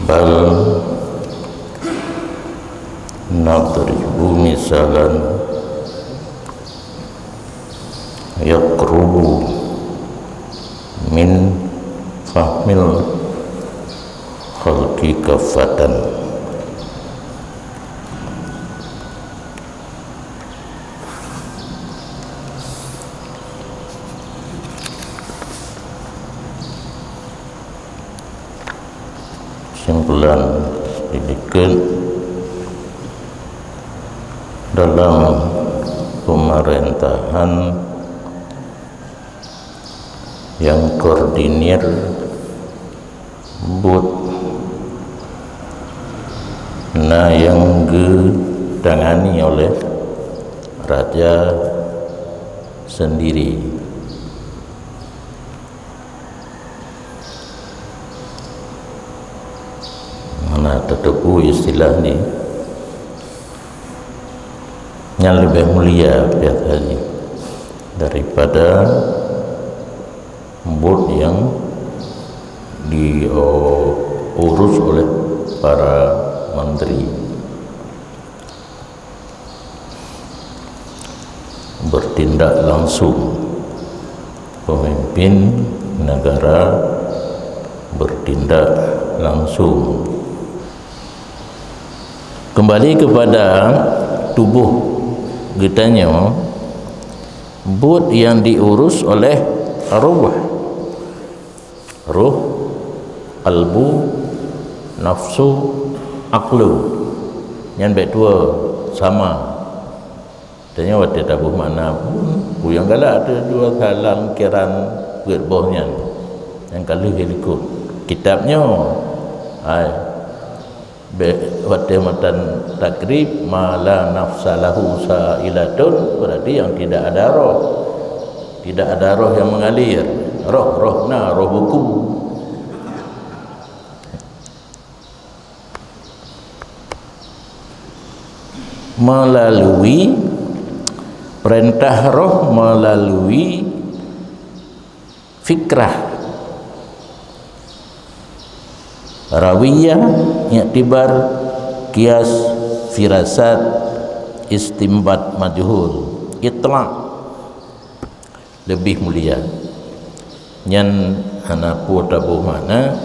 bal nadribu misalan yaqrubu min fahmil khalqi kafatan. Simpulan sedikit dalam pemerintahan yang koordinir but yang ditangani oleh raja sendiri. Mana tetepu istilah ni yang lebih mulia biasanya daripada board yang diurus oleh para menteri. Bertindak langsung, pemimpin negara bertindak langsung. Kembali kepada tubuh kitanya, board yang diurus oleh ruh, qalbu, nafsu, aklu, yang baik dua sama. Tanya waktu tabuh makna pun yang galak ada dua kalam kiran buat bohnya yang kali ikut kitabnya waktu matan takrib mala nafsalahu sa'ilatun, berarti yang tidak ada roh yang mengalir, roh buku. Melalui perintah roh, melalui fikrah rawiyah, i'tibar, qiyas, firasat, istimbat, majhul, itla' lebih mulia. Yang hanapu tabuh makna,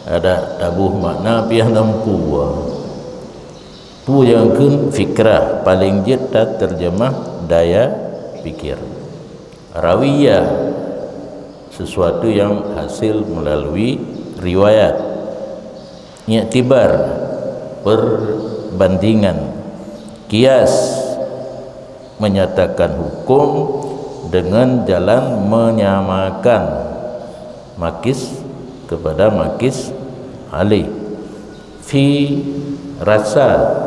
ada tabuh makna piah lampu pu yang kun fikrah paling jeta terjemah daya fikir. Rawiyah sesuatu yang hasil melalui riwayat. I'tibar perbandingan. Qiyas menyatakan hukum dengan jalan menyamakan makis kepada makis alih. Fi rasa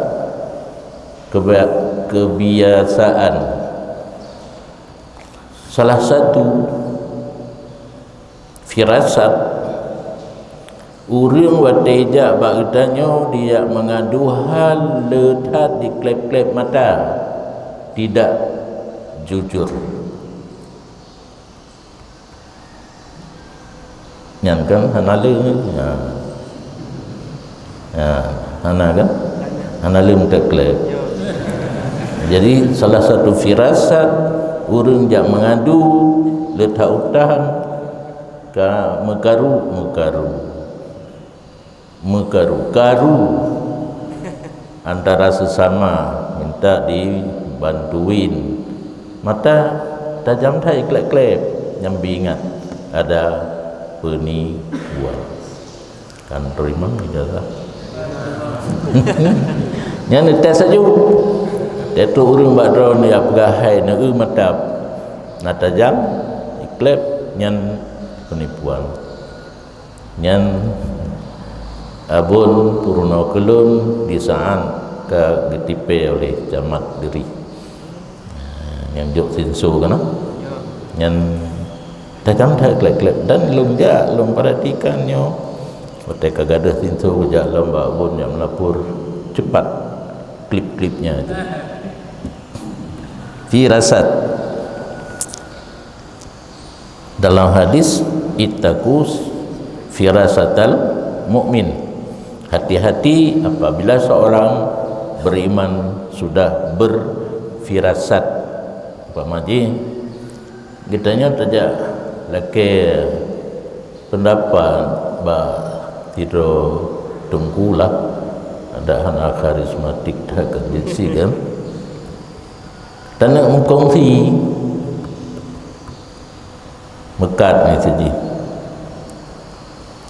kebiasaan. Salah satu firasat urang watejak bagdanyo dia mengadu hal letat di klep-klep mata, tidak jujur. Nyan kan hanale hana kan hanale tak klep. Jadi salah satu firasat urang jak mengadu letak utahan ka mekaru antara sesama minta dibantuin. Mata tajam tak klep-klep nyambi ingat ada penipuan kan terima ijazah. Yang tes saja itu urang badro ni apgahai na matap na tajam klep nyan penipuan nyan abun puruna kelun disaan ke getipe oleh jamat diri yang jok sinsu kan nyan tajam tak klep-klep dan lum perhatikannya waktu kagadah sinsu jak lomba abun yang melapur cepat klip-klipnya itu. Firasat dalam hadis ittaqus firasatal mukmin, Hati-hati apabila seorang beriman sudah berfirasat. Pamaji kitanya tajak laki pendapat bah tidur tungkulah ada anak karismatik dah kerja kan dan nak mengkongsi mekat ni saja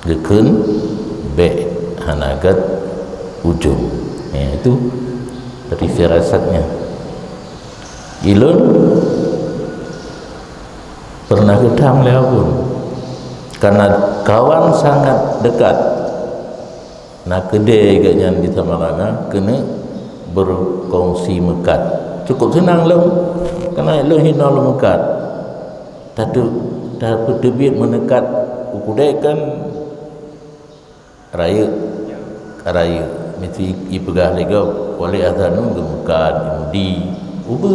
gekun be hanagat ujung itu dari firasatnya. Ilun pernah gedam leh pun karena kawan sangat dekat nak kedai agaknya di Tamalanga kena berkongsi mekat cukup senang lah kerana lo hina lo mekat tadu dah berdebit menekat ukudai kan raya mesti ipegah lega oleh azanun gemukan di ubu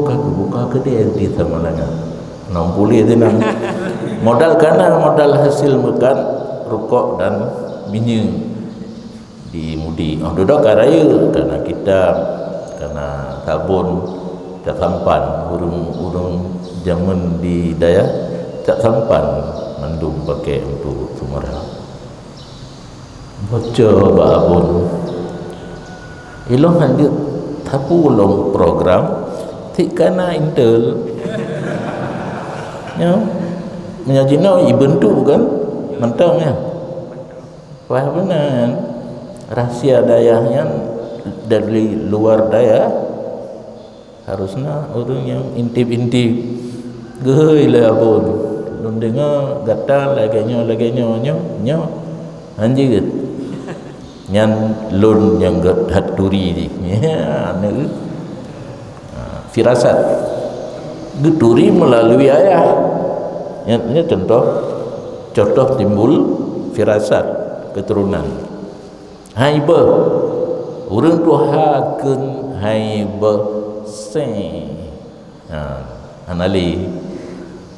kagak buka kedai di Tamalanga 60 tenang modal kana modal hasil makan rokok dan minyak di mudi duduk karaya karena kita karena tabun tak sampan urung zaman di daya tak sampan mandum pakai untuk sumarah bocor babun ilong lanjut tapu long program tikana intel ya menyajino ibentu kan mentangnya wah benar rahsia dayahnya dari luar daya harusnya orang yang intip-intip gehoi lah pun belum dengar gatal laganya nyo anjir nyan lun yang haturi ni ya anu firasat geturi melalui ayah ini contoh timbul firasat keturunan haiba urang tuhakeun haiba se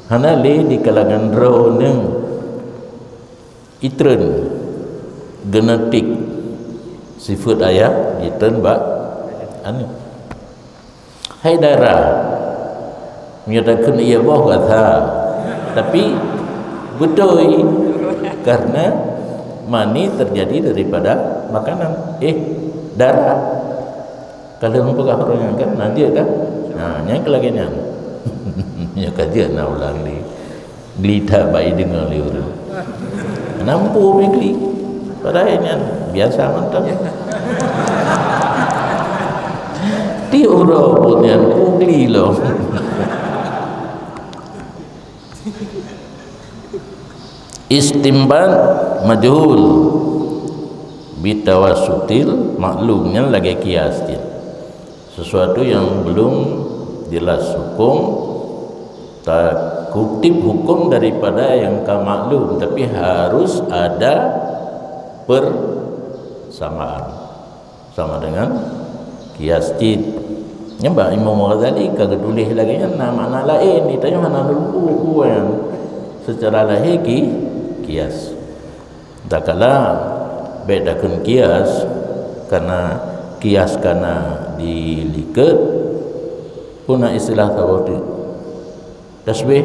hanali di kalangan roneng itren genetik sifat ayah itren ba anu hai darah menyatakan ia boh kata tapi betul karena mani terjadi daripada makanan darah kalau mempegang orang kan nanti kan yang kelaginya nya kajian na ulang li glita bai dengar li urang nampu begli padahal biasa mantap ti urang punya ugli loh istimbat majhul bitawasutil maklumnya lagi kias dia sesuatu yang belum jelas hukum tak kutip hukum daripada yang maklum tapi harus ada persamaan sama dengan kias jid nyembah Imam Ghazali kagak tulis lagi nama lain ditanya mana dulu yang secara lahir kias tak kala bedakan kias karena kias karena diliket punah istilah tawadu tasbih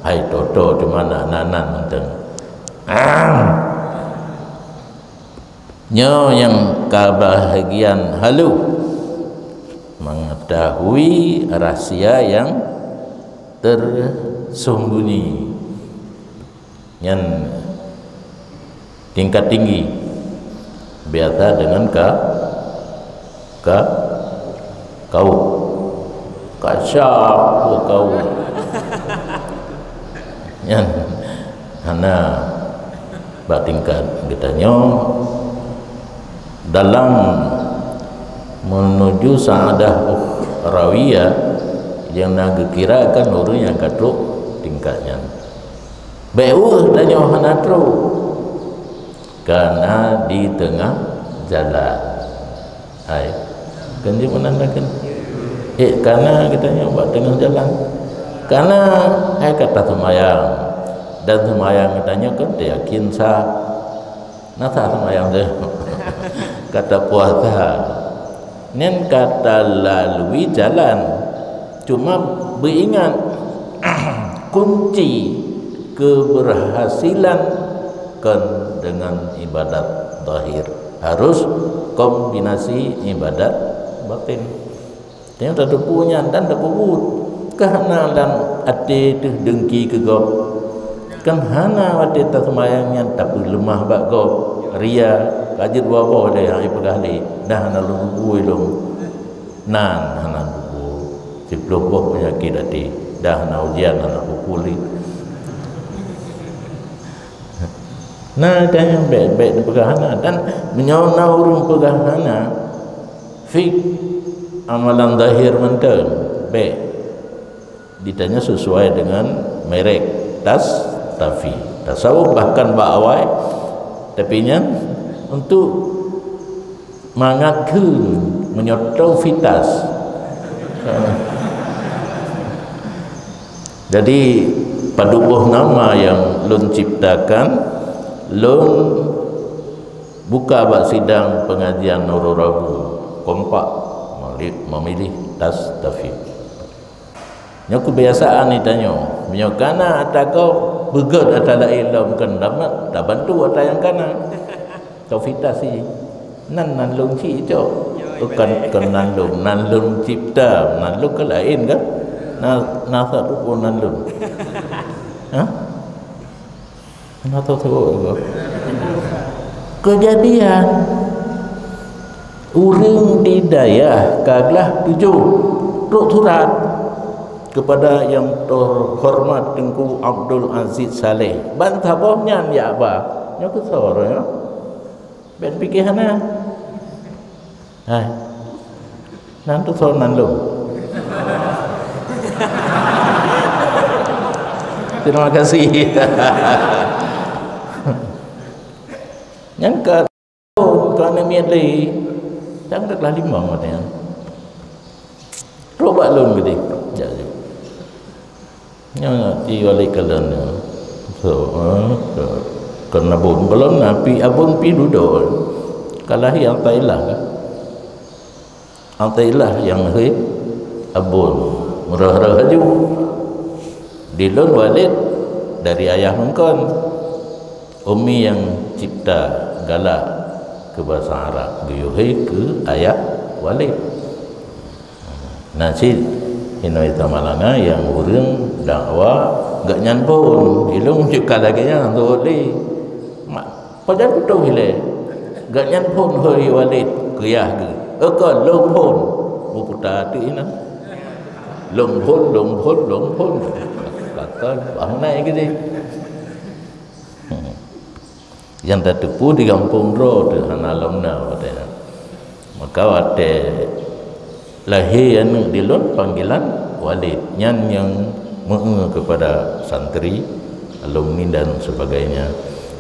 hai toto di mana nanan menteng nyo yang kebahagiaan halu mengetahui rahasia yang tersembunyi yang tingkat tinggi biasa dengan kau kasyaf kau yang hana batingkat kitanya dalam menuju sa'adah rawiyah yang nak kirakan orang yang katuk tingkatnya beuh tanya hanatro karena di tengah jalan hai kan dia menandakan karena kita buat tengah jalan karena hai kata semayang dan semayang ditanya kan dia yakin sah nasa semayang dia kata puasa nen kata lalui jalan cuma beringat kunci keberhasilan kan dengan ibadat zahir harus kombinasi ibadat batin yang tak punya dan tak puput kerana dan ati tu dengki ke gop kan hana ati tak semayangnya tapi lemah bak gop ria kajit bawa dia yang ipegahli dah hana lubu ilung nan hana lubu siploh boh penyakit ati dah hana ujian hana pupuli nah dan yang baik-baik pegahana dan menyona urung pegahana fik amalan zahir mentang baik ditanya sesuai dengan merek tafi tasawuf bahkan ba'awai tapi nya untuk mengaku menyotau fitas jadi padubuh nama yang lun ciptakan lun buka bak sidang pengajian Nurul Rabu kompak memilih tafi nya kebiasaan ni tanya menyo kana atakau begot atala ilmu kan dapat dah bantu atau yang kana taufitasi nan lung ci jo bukan kenan lung cipta nan lung ke lain kan nasa tu pun nan lung ha ana tahu kejadian urang di dayah kaglah 7 ruk surat kepada yang terhormat Tengku Abdul Aziz Saleh bantah bohnya ya apa nya kesor ya ben pikir hana hai nan tu sor nan lu terima kasih yang ke kerana miali janganlah limang matanya robak lun gede jadi yang ti wali kalan so kena bun belum napi abun pi duduk kalah yang tailah kan antailah yang he abun murah-murah haju dilun walid dari ayah mengkon umi yang cipta galak ke bahasa Arab biyuhi ke ayah walid nasi Inoi tamalanga yang urang dakwah gak nyanpun ilung juga lagi nya tu li pada betul hile gak nyanpun hoi walid kiyah ke ka long pun buputa tu ina long pun kata bang naik gede yang tertipu di kampung ro tu hanalomna katanya maka wate lahir yang dilun panggilan walid yang menge kepada santri alumni dan sebagainya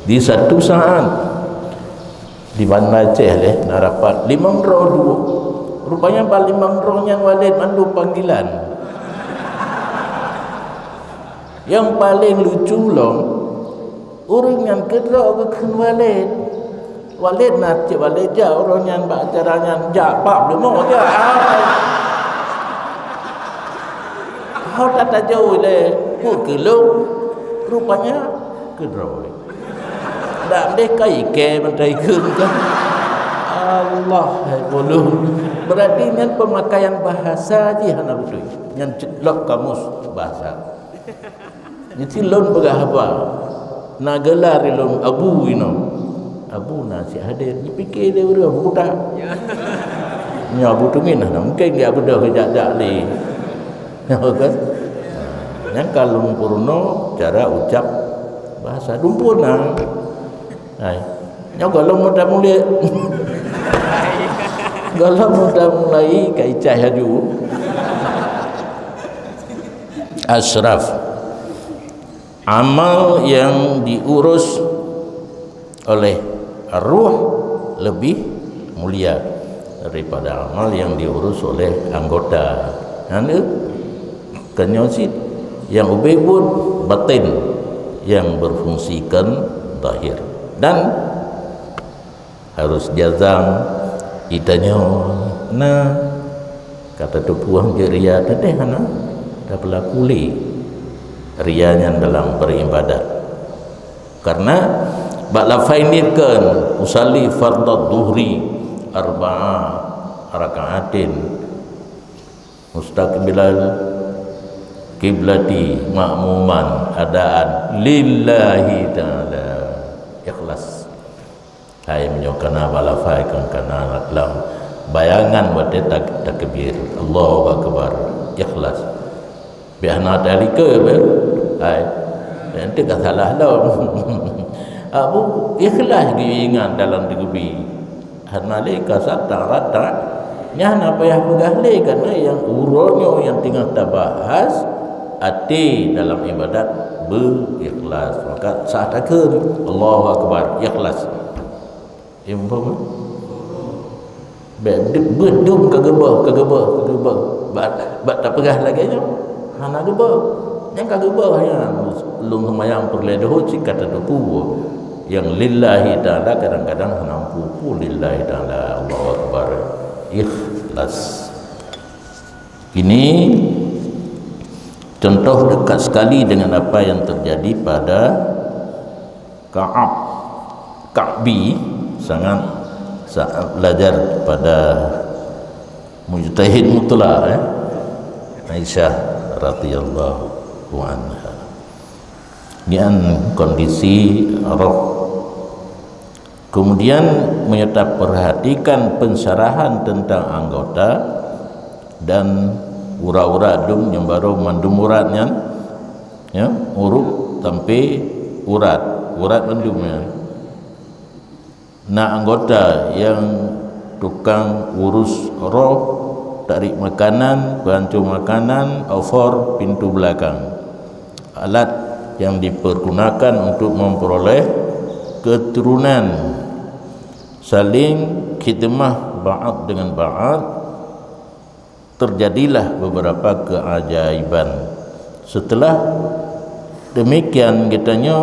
di satu saat di Bandar Aceh nak rapat 5 roh dulu rupanya 5 roh yang walid mandu panggilan yang paling lucu loh orang yang kedua ke walid nak cik walid ja orang yang bak acaranya ja pak demo je kau tak jauh le put kelung rupanya kedroi dak deh kai ke mentai keun kan Allah boleh berarti dengan pemakaian bahasa ji hana betul yang ceklok kamus bahasa jadi lon pegah apa nagelar lon abu ino abu nasi hadir dipikir dia udah buta nya abu tu minah mungkin dia benda kejak-jak li kan yang kalau purno cara ucap bahasa dumpuna hai nya kalau mudah mulai kalau mudah mulai kai cahaju asraf amal yang diurus oleh ruh lebih mulia daripada amal yang diurus oleh anggota. Anu kenyosit yang ubebun batin yang berfungsikan zahir, dan harus jazam idanya nah kata tu puang je ria tadi hana dah berlaku li rianya dalam beribadat. Karena bakla fainirkan usalli fardhu dhuhri arba'a raka'atin mustaqbilal kiblati ma'muman adaan lillahi ta'ala ikhlas. Hai menyokana balafai kana lam bayangan buat takbir Allahu akbar ikhlas biana dalika hai nanti tak salah dah abu ikhlas diingat dalam digubi hanale kasata rata nyana payah pegahle karena yang uronyo yang tinggal tabahas ati dalam ibadat berikhlas, maka saat akhir Allahu akbar ikhlas impam bedum kagebah bat tak pegah lagi nya hana gebah yang kagebah yang lung semayang perledoh si kata tu yang lillahi ta'ala kadang-kadang nampu lillahi ta'ala Allahu akbar ikhlas. Ini contoh dekat sekali dengan apa yang terjadi pada Ka'bi sangat belajar pada mujtahid mutlak Aisyah radhiyallahu anha. Dengan kondisi roh, kemudian menyerta perhatikan pensyarahan tentang anggota dan ura-ura dum yang baru mandum uratnya ya urut sampai urat mandumnya. Nah anggota yang tukang urus roh, tarik makanan, bantu makanan, over pintu belakang, alat yang dipergunakan untuk memperoleh keturunan, saling khidmah ba'ad dengan ba'ad. Terjadilah beberapa keajaiban. Setelah demikian kitanya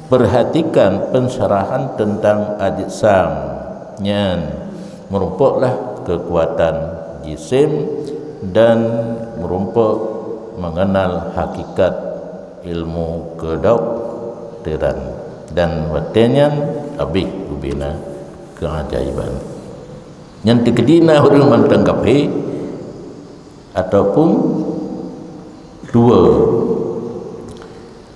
perhatikan pensyarahan tentang ajsamnya, merumpuklah kekuatan jisim dan merumpuk mengenal hakikat ilmu kedokteran dan watenya abih ubina keajaiban yang terkedina orang mentangkapi ataupun dua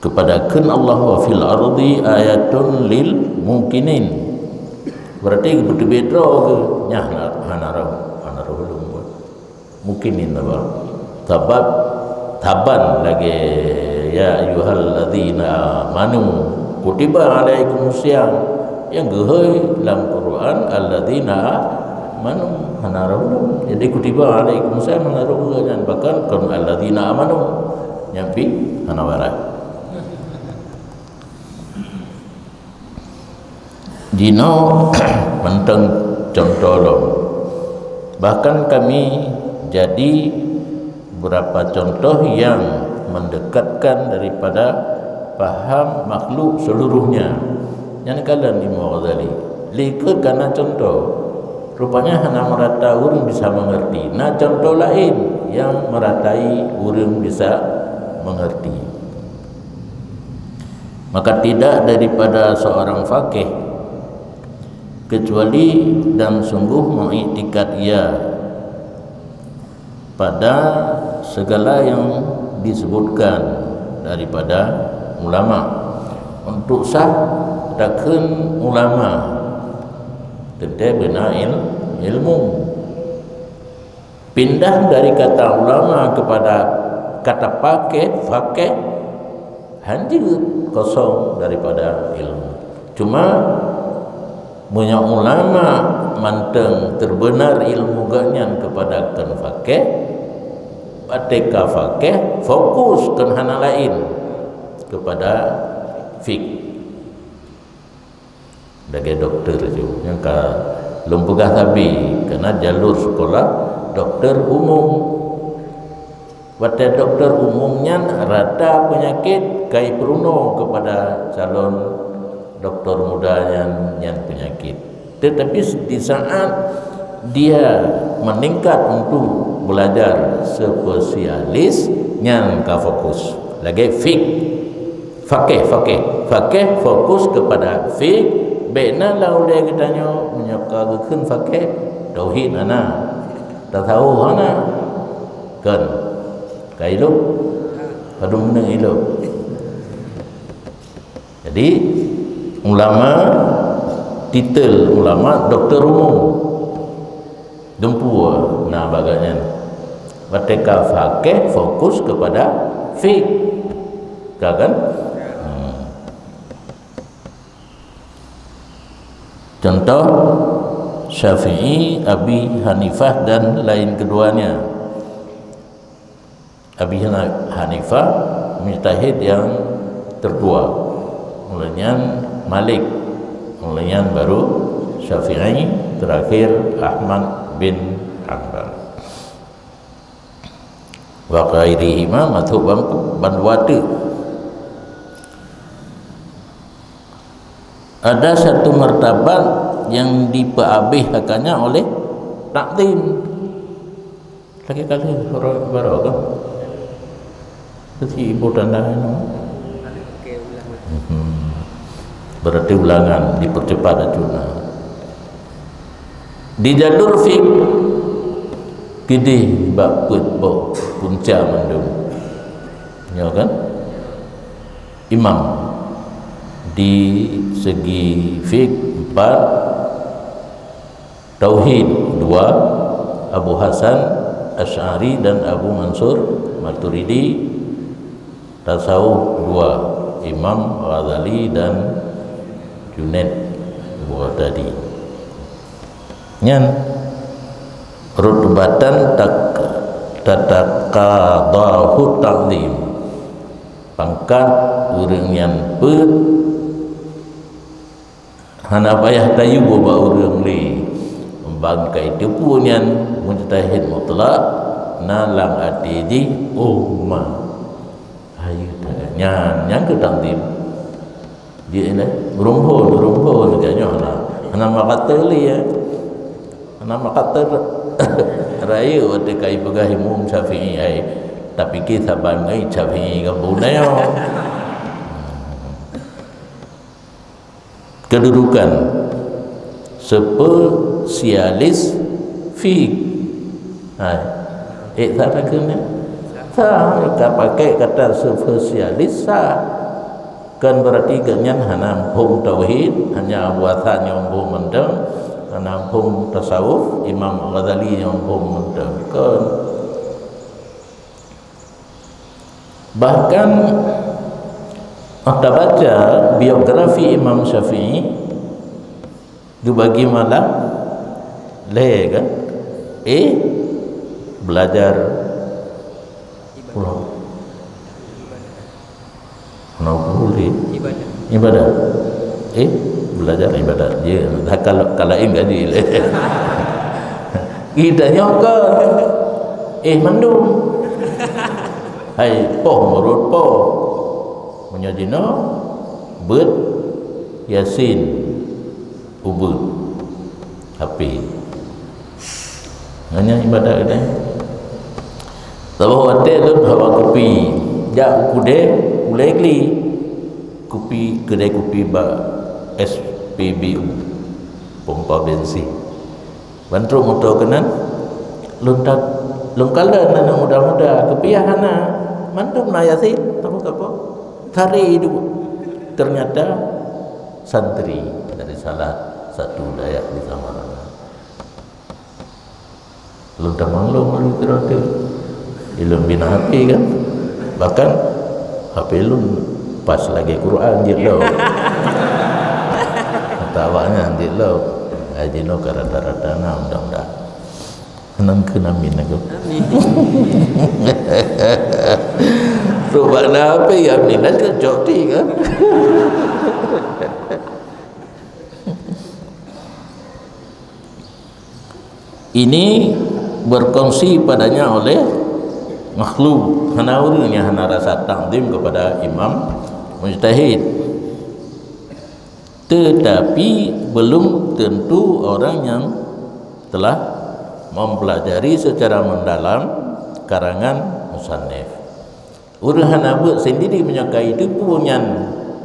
kepada kun Allah wa fil ardi ayatun lil mungkinin. Berarti berbeda ke nyah hanarau mungkinin apa sebab taban lagi ya ayyuhalladzina amanu kutiba alaikumusiyam yang gehoi dalam Quran alladzina amanu hanarau. Jadi kutiba alaikumusiyam hanarau dan bahkan kun alladzina amanu nyampi hanawara. Dino menteng contoh lo. Bahkan kami jadi beberapa contoh yang mendekatkan daripada paham makhluk seluruhnya. Yang kalian di Ghazali likut karena contoh. Rupanya hanya merata urang bisa mengerti. Nah contoh lain yang meratai urang bisa mengerti. Maka tidak daripada seorang faqih kecuali dan sungguh mengiktikad ia pada segala yang disebutkan daripada ulama. Untuk sah takun ulama tentang benar ilmu, pindah dari kata ulama kepada kata fakih hancur kosong daripada ilmu. Cuma punya ulama manteng terbenar ilmu ganyan kepada kan fakih, batika fakih fokus kan hana lain kepada fik. Sebagai dokter juga yang ka lumpugah tabi karena jalur sekolah dokter umum Pada doktor umumnya rata penyakit kai peruno kepada calon doktor muda yang penyakit. Tetapi di saat dia meningkat untuk belajar spesialis yang fokus lagi fakih fokus kepada fik bena laulai katanya menyakakan fakih tauhid ana tak tahu ana kan kailu pada menang ilmu. Jadi ulama titel ulama doktor umum dempua nah bagainya mereka fakih fokus kepada fik kan contoh Syafi'i, Abi Hanifah dan lain keduanya. Abi Hanifah mujtahid yang tertua, mulanya Malik, mulanya baru Syafi'i, terakhir Ahmad bin Hanbal. Wa ghairihima madhhaban banwati. Ada satu martabat yang diperabihkannya oleh takdim. Lagi kali orang baru kan? Jadi ibu tanda ini. Berarti ulangan dipercepat aja. Di jalur fik gede bab putbo punca mendung. Ya kan? Imam di segi fik 4, tauhid 2, Abu Hasan Asy'ari dan Abu Mansur Maturidi, tasawuf 2, Imam Ghazali dan Junaid Baghdadi. Nyan rutbatan tatakadahu ta'lim, pangkat urang yang hana payah tayu boba urang li membangkai itu pun yang mujtahid mutlak nalang atiji umma ayu nyan ke takdim dia ini rumpun katanya hana makata li ya hana makata raya wate kai bagah Imam Syafi'i ai tapi kita bangai Syafi'i kabunaya kedudukan spesialis fik. Tak kena. Tak pakai kata spesialis kan berarti ganyan hana hum tauhid hanya buatan yang hum mendeng hana hum tasawuf Imam Ghazali yang hum mendeng kan. Bahkan kita baca biografi Imam Syafi'i itu bagi malam kan belajar pulau ibadah belajar ibadah dia kalau enggak di kita nyokor mandum hai poh menurut poh menyajina bet yasin ubud hafi hanya ibadah ini tahu ada lu hawa kopi ja ukude ulekli kopi kedai kopi ba SPBU pompa bensin bantu motor kenan luntak lungkala nana muda-muda kepiahana mantum na yasin apa hari itu ternyata santri dari salah satu dayak di Samarang. Lu tamanglong lu terakhir ilmu bina HP kan, bahkan HP lu pas lagi Quran je lo. Tawanya je lo, aje lo ke rata-rata na mudah-mudahan. Senang kena min aku. Rubah apa ya minat ke joti kan. Ini berkongsi padanya oleh makhluk hana urangnya hana rasa takdim kepada imam mujtahid, tetapi belum tentu orang yang telah mempelajari secara mendalam karangan musannif. Urang hana buat sendiri menyukai itu punya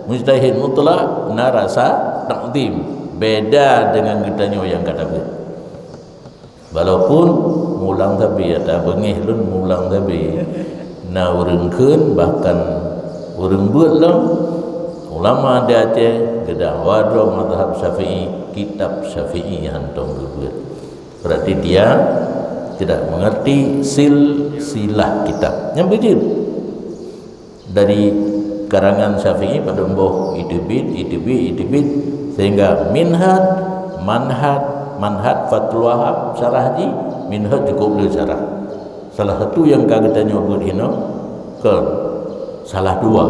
mujtahid mutlak na rasa takdim, beda dengan kitanya yang kata buat. Walaupun mulang tapi ada bengih lun mulang tapi na urangkeun bahkan urang buat lah ulama dia Aceh kedah wadro mazhab Syafi'i, kitab Syafi'i hantong buat. Berarti dia tidak mengerti silsilah kitab yang begitu dari karangan Syafi'i pada mboh itibit sehingga minhaj manhaj Fathul Wahab syarah ji minhaj cukup le syarah. Salah satu yang kagak nyebut hino ke salah dua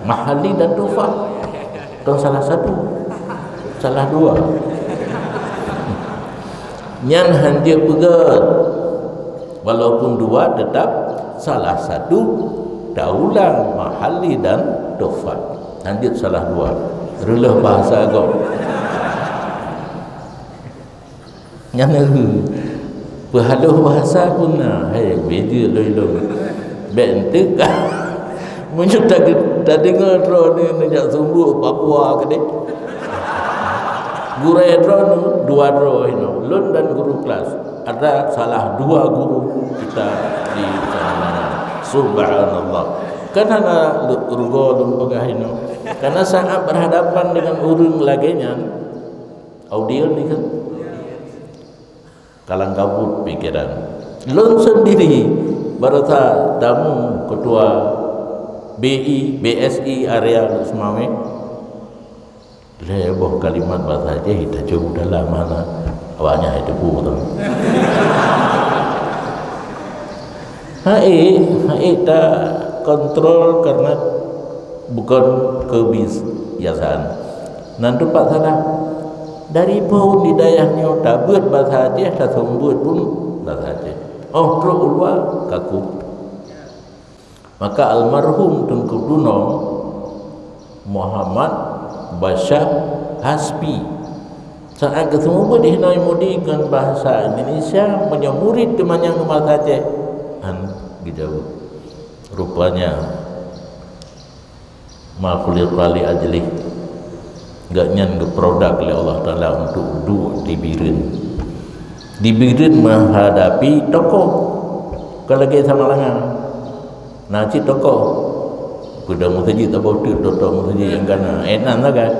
Mahali dan Tufah atau salah satu salah dua nyan hanja pegat walaupun dua tetap salah satu daulang Mahali dan Tufah hanja salah dua relah bahasa agak nyan berhaluh bahasa pun beza loy-loy bentuk muncul tak dengar drone ni nak sumbu Papua ke ni guru drone dua drone ini lun dan guru kelas ada salah dua guru kita di sana. Subhanallah karena rugo lun pegah ini karena sangat berhadapan dengan urang laginya audio ni kan kalang kabut pikiran lun sendiri baru tamu ketua BSI area Semawe leboh kalimat bahasa aja kita coba dalam mana awalnya itu pun hai tak kontrol karena bukan kebiasaan nanti pak sana dari pun di daerahnya tak buat bahasa aja tak sembuh pun bahasa aja oh terus ulwa kaku. Maka almarhum Tengku Duno Muhammad Bashar Hasbi saat ketemu di Hanoi Mudi dengan bahasa Indonesia punya murid temannya rumah saja gitu rupanya makulir kali ajli gak nyan ke produk oleh Allah Ta'ala untuk dibirin menghadapi tokoh kalau lagi sama langan Naci tokoh kuda musajid atau tokoh musajid yang kana enak lah kan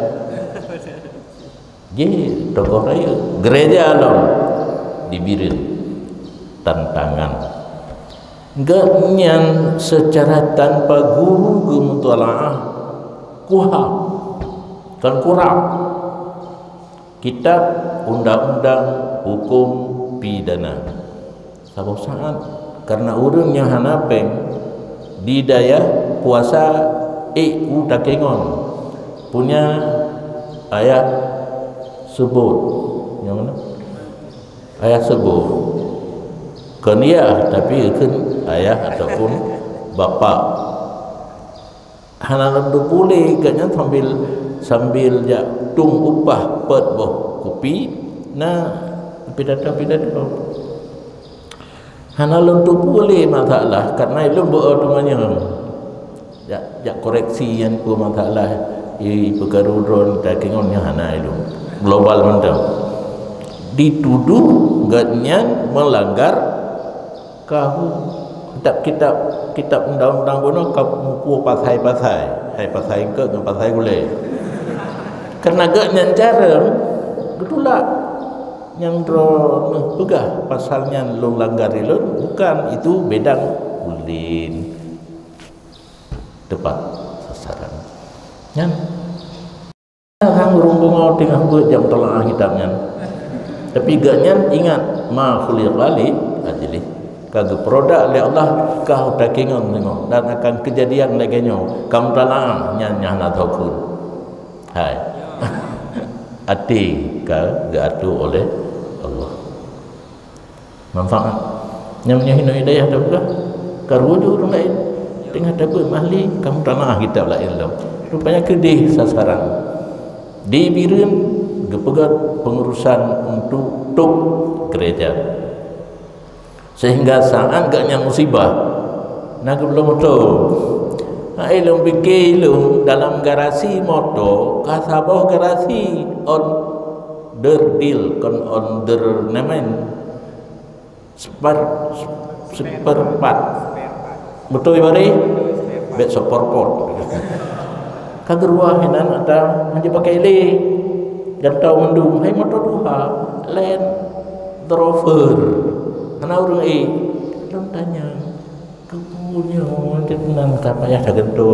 je tokoh raya gereja alam dibirin tantangan ganyan secara tanpa guru gemutalaah kuhab kan kurang kitab undang-undang hukum pidana sabab saat karena urang yang hanapeng di daya puasa Takengon punya ayat sebut yang mana ayat sebut kenia tapi kan ayah ataupun bapa hana lembu boleh katnya sambil ja tung upah pet boh kopi na pidato hana lentu boleh masalah karena ilmu berautomanya ya koreksi yang pun masalah perkara drone takingon yang hana itu global mentam dituduh ganyan melanggar kau kitab undang-undang bono kau pasai ke dengan pasai gule karena ganyan cara betulah yang drone pegah pasalnya lu langgar ilun bukan itu bedang ulin tepat sasaran yang orang berhubung dengan buat jam tolong kitabnya tapi gaknya ingat ma khuliq balik ajli kagak produk oleh Allah kau takingon tengok dan akan kejadian laganya kamu talang nyanya nadhokun hai ati ka gatu oleh Allah manfaat Yang hina hidayah dah pula karu je orang lain tengah dapat mahli kamu tak nak kitab lain lah rupanya kedih sasaran di birin gepegat pengurusan untuk tuk gereja sehingga saat gaknya musibah nak belum motor ilmu fikir ilmu dalam garasi motor kasabah garasi on der deal kon on der nemen seperempat betul ibari bet seperempat kagerua hinan ada hanya pakai le dan tahu mendung hai motor duha Land Rover ana urang belum tanya kepunya tenan ka payah dagento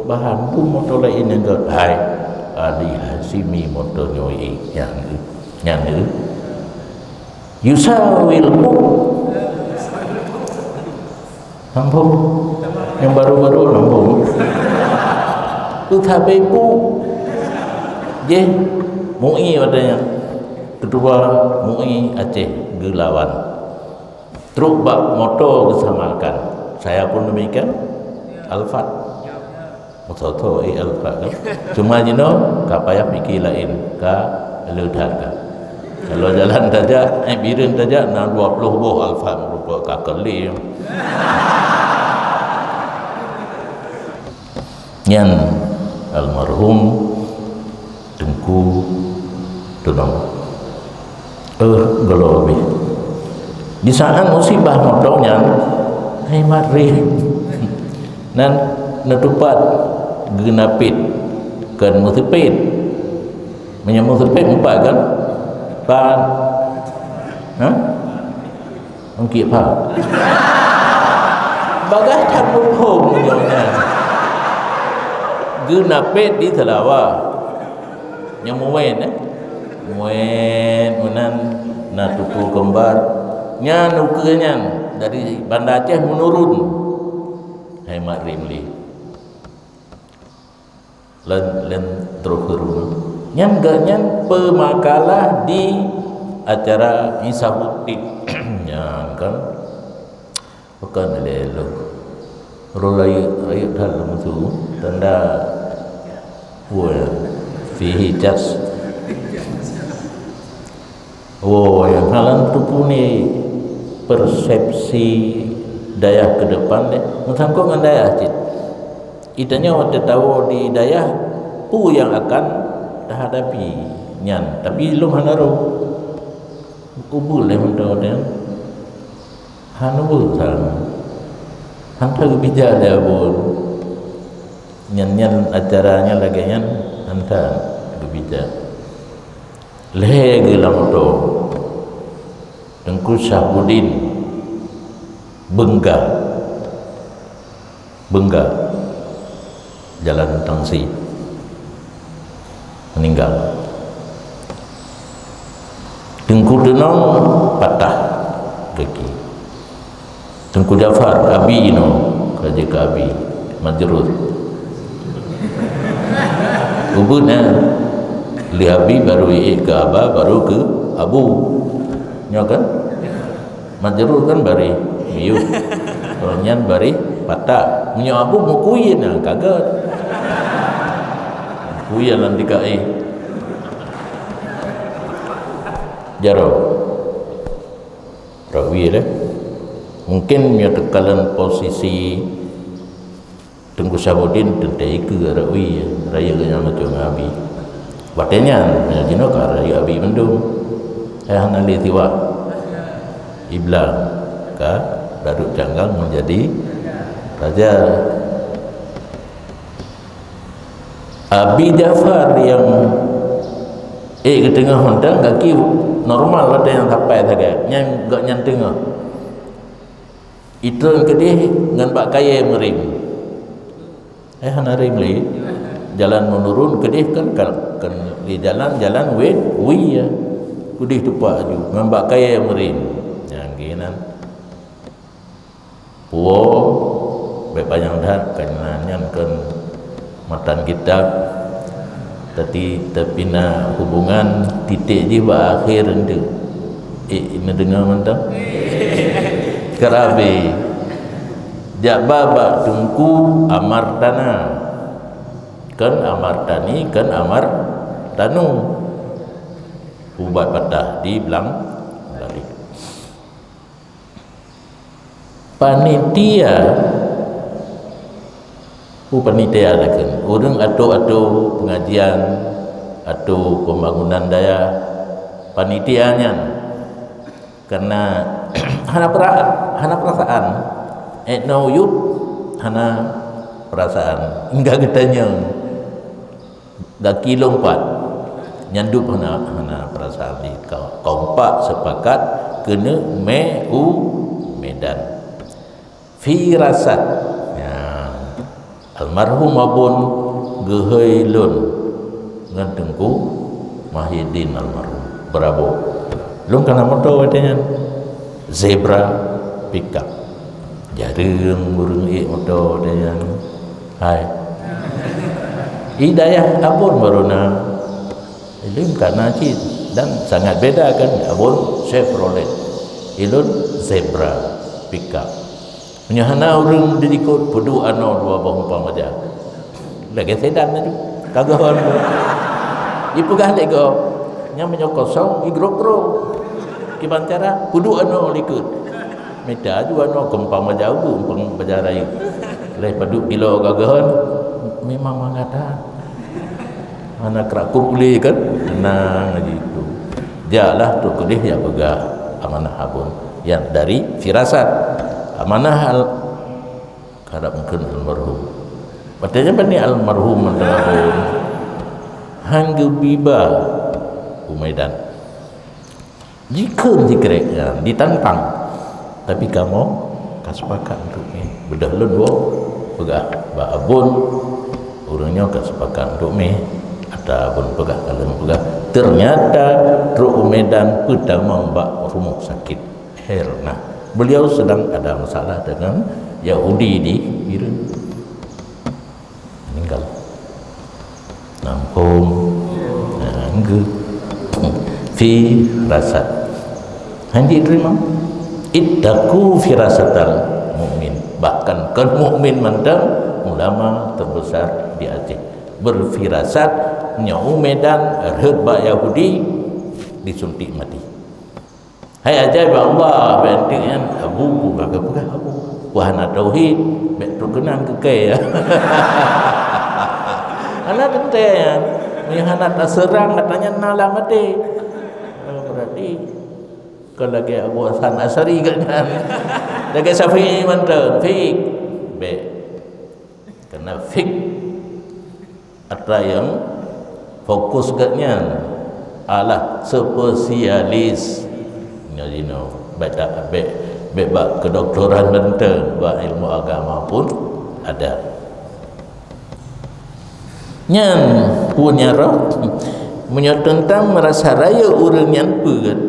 bahan pun motor lain yang hai adi hasimi motor nyoi yang Yusawilmu Nampung yang baru-baru nampung Uthabepu je MUI adanya kedua MUI Aceh Gelawan truk bak motor kesamakan saya pun demikian Alphard motor Alphard kan cuma jino kapayah fikir lain ka leudhan ka kalau jalan saja birin saja nak 20 buah Alphard merupakan kakeli yang almarhum Tengku Tunong galobi di saat musibah motornya hai mari nan netupat genapit kan musipit menyamutipit empat kan pan mungkin apa bagai tabung home punya genapit di Telawa nyamuwen muen menan na tupu kembar nya nukenya dari Banda Aceh menurun hemat rimli len terus nyan ganyan pemakalah di acara Isabuddin yang kan bukan lelo rolai ayat dalam itu tanda fihi jas yang halan tupu ni persepsi daya ke depan deh mungkin kau dengan daya cit itanya waktu tahu di daya pu yang akan hadapi nyan tapi belum hanaru kubul le mendo den hanu sang hantar bijak dia pun nyan acaranya lagi nyan hantar bijak leh gelam to Tengku Syahuddin Bengga Jalan Tangsi meninggal Tengku Tunong patah kaki Tengku Jafar Abi kerja ke Abi Majrur ubudnya li Abi baru ke Aba baru ke Abu nya kan Majrur kan bari miu nyan bari patah nya Abu mukuyin kaget kuyan nanti kai jaro rawi deh mungkin nya tekalan posisi Tengku Syahuddin tentai ke rawi raya yang macam Abi batenya jino ka raya Abi mendung hanali tiwa iblang ka Daduk Janggang menjadi raja Abi Jafar yang ke tengah hontang kaki normal ada yang sampai saja yang gak yang tengah itu yang kedih dengan Pak Kaya merim hanarim li jalan menurun kedih kan di jalan wi ya kudih tupak ju dengan Pak Kaya merim yang ginan puo banyak dah kenangan kan matan kitab tapi na hubungan titik je akhir itu ini dengar mentang kerabi jababa tungku amardana kan amardani kan amardanu ubat patah di belang lari panitia panitia lakan orang atau pengajian atau pembangunan daya panitianya karena hana perasaan no yut hana perasaan enggak getanya gaki lompat nyandup hana perasaan di kompak sepakat kena medan firasat ya almarhum abun geheilun ngan Tengku Muhyiddin almarhum berabo lung kana moto wadenya zebra pickup jarang burung moto wadenya hai hidayah abun baruna ilun kana ci dan sangat beda kan abun Chevrolet ilun zebra pickup menyahana orang didikut pudu ano dua bangpang aja lagi sedan tu kagawan ipugah lego nya menyokosong igro-gro kibantara pudu ano likut meda juga ano kempang aja umpang bajarai leh padu kilo kagawan memang mangata mana kerakur uli kan tenang gitu jalah tu kedih ya pegah amanah abun yang dari firasat amanah al kadang mungkin almarhum patanya bani almarhum almarhum hanggu biba Umaidan jika dikereknya ditantang tapi kamu kasepakat untuk ni bedah ledwo pegah ba abun orangnya kasepakat untuk ni ada abun pegah kalem pegah ternyata Truk Umaidan pedamang ba rumah sakit herna beliau sedang ada masalah dengan Yahudi di Iran meninggal nampung angge fi rasat handi terima ittaku firasatal mukmin bahkan kan mukmin mandang ulama terbesar di Aceh berfirasat nyau Medan herba Yahudi disuntik mati. Hai ajaib Allah bentiknya abu buka abu wahana tauhid bet terkenan ke ya. Anak tentenya mihana serang katanya nalang mati. Berarti kalau lagi Abu Hasan Asari kan. Lagi Syafi'i mantap fik be. Karena fik ada yang fokus katnya alah spesialis nyajino baca bebak kedokteran benteng ba ilmu agama pun ada nyan punya roh punya tentang merasa raya orang yang pegat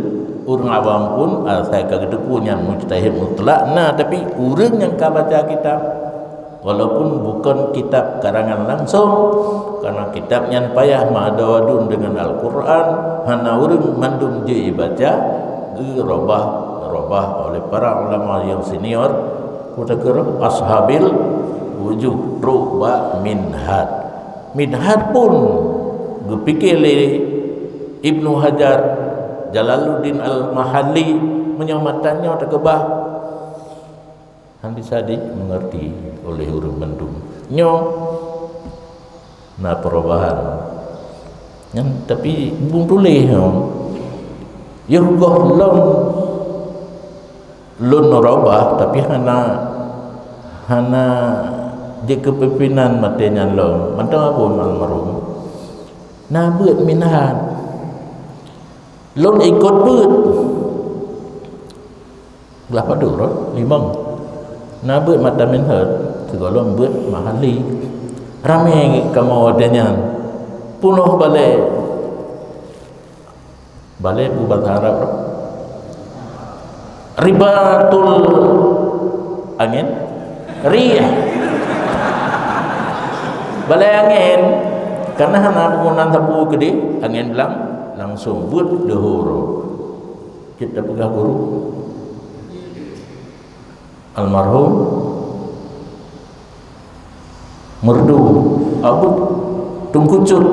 orang awam pun saya kata punya mujtahid mutlak nah tapi orang yang baca kitab walaupun bukan kitab karangan langsung karena kitab yang payah ma'adawadun dengan Al-Quran hana orang mandum je baca robah oleh para ulama yang senior kira ashabil wujud ruba minhad pun berpikir Ibnu Hajar Jalaluddin Al-Mahalli menyamatannya terkebah bisa dimengerti oleh orang Bandung nyo na perubahan tapi bung tulis ya Allah lon robah tapi hana di kepimpinan matenya lon mantang apa almarhum na beut minhat lon ikut beut belah padu limang na beut mata minhat segala beut mahali ramai kamu adanya punuh balai bu bahasa Arab ribatul angin riyah balai angin karena hana penggunaan tapu gede angin belang langsung buat dahulu kita pegang guru almarhum merdu abut tungkucut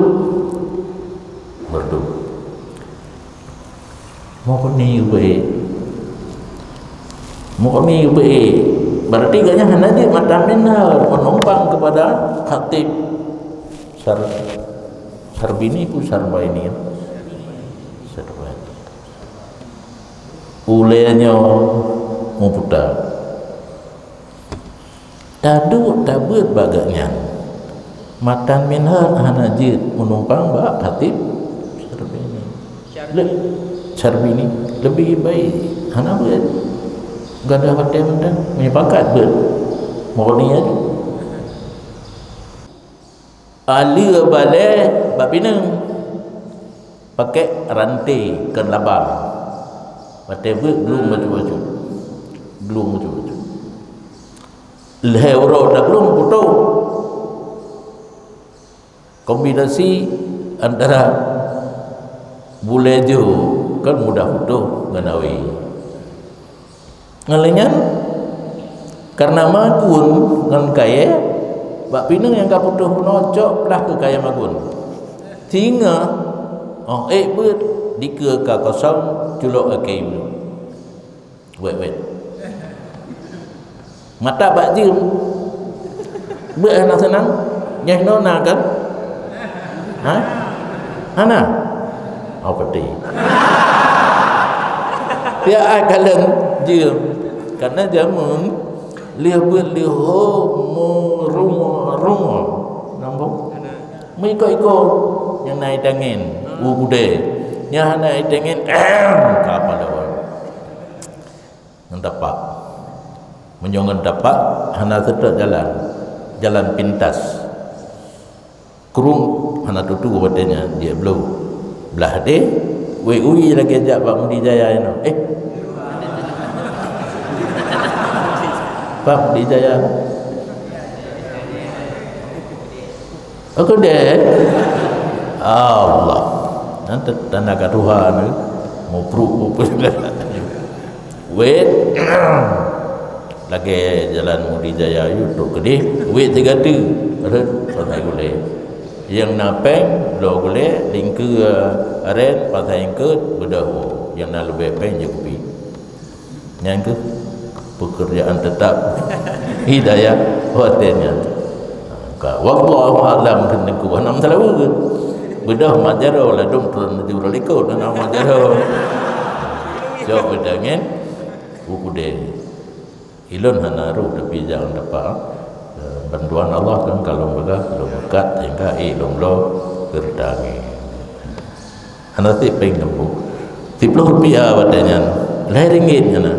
merdu mau ni berarti gaknya hanya di mata minhar menumpang kepada khatib Sarbini ku Sarbaini kan Sarbaini ulenya mau putar dadu tabut bagaknya matan minhar hana jid menumpang bak khatib Sarbini lebih baik hana ber gak ada hotel dan menyepakat ber mau ni aja Ali balai bab pinang pakai rantai kan labang whatever belum baju lehero dah belum foto kombinasi antara bulejo kan mudah foto nganawi ngalengan karena makun ngan kaya bak pinang yang ka putuh nocok lah ke kaya magun tinga bet dike ka kosong culok akai wet mata bak jim be anak senang nyeh nona kan ana peti dia akalan jim karena jamun lihat rumah nampak mengikut yang naik tangin ude yang naik tangin kapal lawan mendapat menjongan dapat hana sedek jalan pintas kurung hana tutu wadanya dia belum belah de ui lagi ajak Pak Mudi Jaya Pak di Jaya aku deh Allah nanti tenaga Tuhan mau wait lagi jalan Mudi Jaya itu gede wait 3 tu sampai gule yang napeng lo gule lingku aren pasal yang ke bedah yang nak lebih peng je kopi yang ke pekerjaan tetap hidayah hotelnya wallahu a'lam kena ku nam salawu bedah majaro la dum turun jurul ikut dan majaro jauh bedangin buku de ilun hanaru tapi jangan dapat bantuan Allah kan kalau dekat hingga ilum lo gerdangi hanati pengembu 10 rupiah wadanya lai ringgit na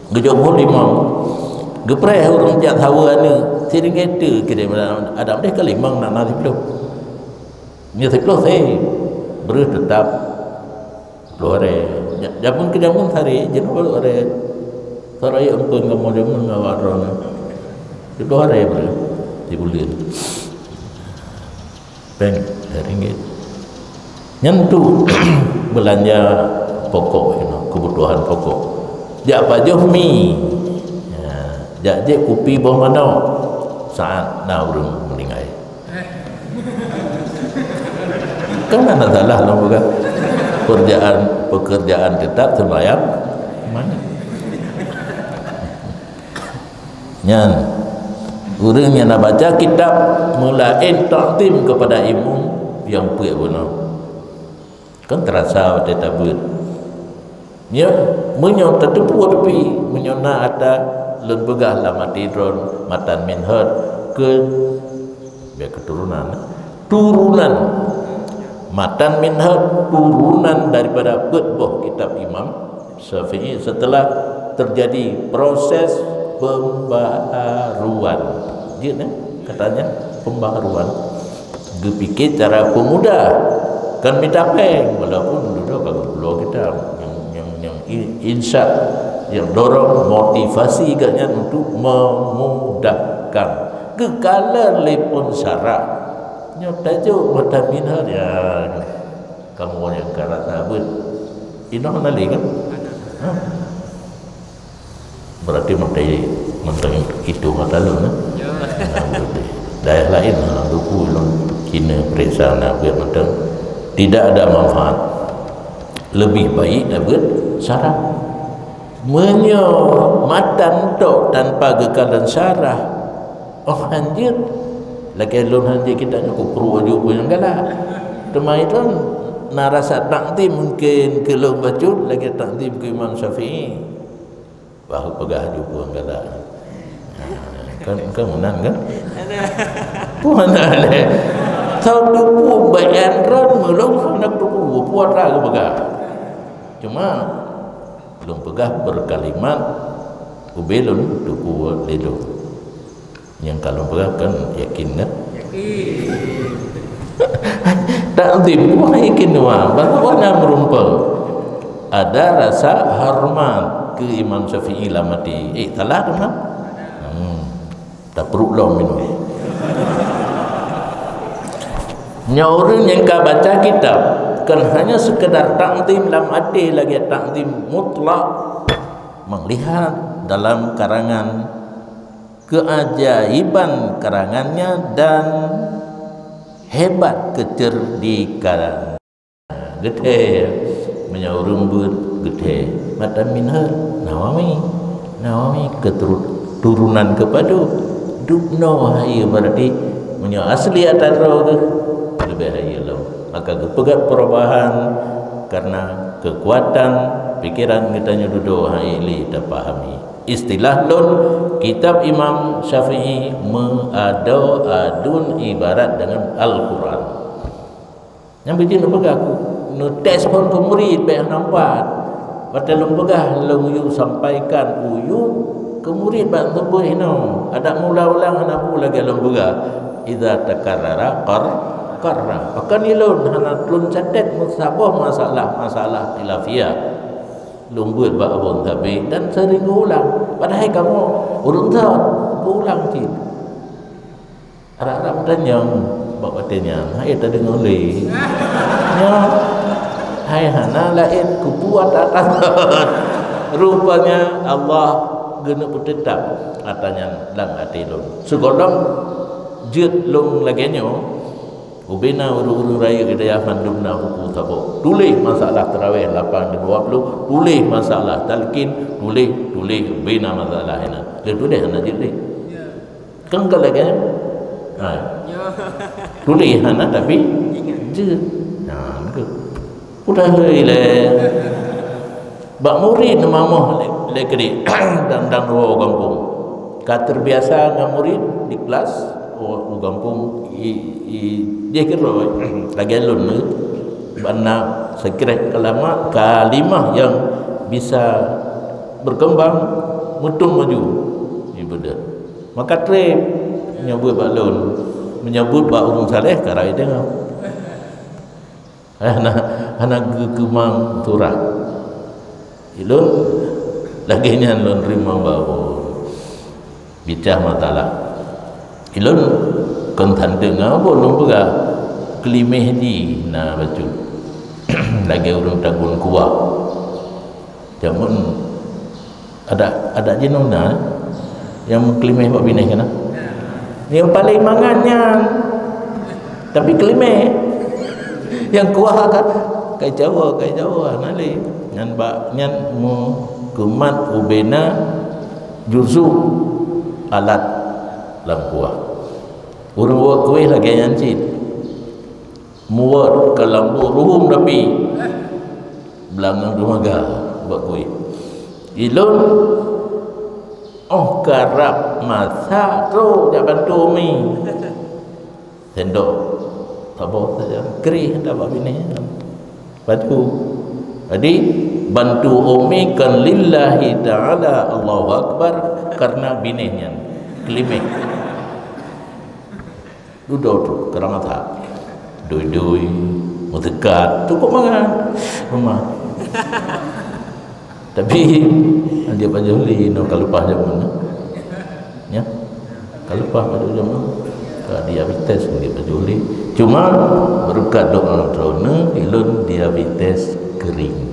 gejok limau gepre orang jat hawa ni siringgit tu kira ada deh kalimang nak nasi peluk ni 10 saya beru tetap lore jamun ke jamun hari jenuh lore sarai ampun kamu jamun ngawaron itu hari beru di bulan peng ringgit nyentuh belanja pokok kebutuhan pokok jak bajuh mi jak je kopi bawah mana saat nak urung meninggal kan ada salah lah bukan pekerjaan tetap sembahyang mana nyan urang yang nak baca kitab mulain takdim kepada imam yang puak benar kan terasa ada tabut ya menyo tertepu tapi menyona ada lun begah lah mati dron matan minhad ke biar turunan matan minhad turunan daripada betboh kitab Imam Syafi'i setelah terjadi proses pembaharuan dia katanya pembaharuan dia fikir cara pemuda kan minta peng walaupun duduk kalau belum kita yang insya yang dorong motivasi agaknya untuk memudahkan kekala lepon syarat nyotajuk mataminhar ya kamu yang karat sabut inoh nali kan berarti menteri itu mata lu nah. Daerah lain duku lu Cina periksa nak buat macam tidak ada manfaat, lebih baik dah buat syarah matan tok tanpa gekalan syarah. Oh anjir lagi lu anjir kita cukup perlu wajib yang galak temai tu narasa takdim mungkin kalau baca lagi takdim ke Imam Syafi'i bahu pegah juga yang galak kan menang kan puan ada tahu dupu bayan ron melong nak dupu puan raga pegah cuma belum pegah berkalimat ubelun dupu ledo yang kalau pegah kan yakin kan tak tipu yakin doang bagaimana merumpel ada rasa hormat ke Imam Syafi'i lah mati salah teman tak perlu lah minum orang yang kau baca kitab kan hanya sekedar takdim dalam hati lagi takdim mutlak melihat dalam karangan keajaiban karangannya dan hebat kecerdikan gede menyaurung gede mata minha nawami keturunan kepada dubno hai berarti punya asli ataro ke lebih hai lo maka kepegat perubahan karena kekuatan pikiran kita nyududo hai li tak pahami istilah lon kitab Imam Syafi'i adun ibarat dengan Al-Quran yang begini pegah aku no test pun ke murid baik nampak pada lembegah lu sampaikan uyu ke murid bang tubuh ino ada mula ulang anak pula lagi lembegah idza takarrara qarra akan ilun hana lun catat musabah masalah khilafiyah lumbut ba abun tabi dan sering ulang padahal kamu urung tahu ulang cik harap dan yang bawa tanya hai tadi ngoli nya hai hana lain kubuat atas rupanya Allah guna tetap atanya lang ati lun segolong jut lung lagenyo ubina uru raya kedaya mandumna hukum tabo tulis masalah tarawih 8 ke 20 tulis masalah talqin tulis ubina masalah ina tulis hana jilid kan lagi tulis hana tapi jut ke udah le bak murid mamah lekri dan ro kampung ka terbiasa dengan murid di kelas ro kampung dia kira lagi alun bana sekret kalamah kalimah yang bisa berkembang mutung maju ibadah maka trip menyebut balun menyebut ba urung saleh karai tengah anak kemang turah ilun lagi nya lun rimang bawo bicah matalah ilun kan tanda ngabo lun pega kelimeh di na bacu lagi urang tagun kuah jamun ada jenuna yang kelimeh pak bineh kana yang paling mangannya tapi kelimeh yang kuah kan kai Jawa nali nyan ba nyan mu kumat ubena juzu alat lam kuah urang buat kuih lagi nyancit muat kalambu ruhum tapi belangang dumaga buat kuih ilun oh karap masak tu dia bantu mi sendok tabok saja kerih tak buat bini batu jadi bantu umi kan lillahi ta'ala Allahu Akbar karena binihnya kelimik duduk tu kerana tak dui mutekat cukup makan rumah tapi dia panjuli no kalupah jaman ya kalupah pada jaman diabetes dia panjuli cuma berkat doa trona ilun diabetes kering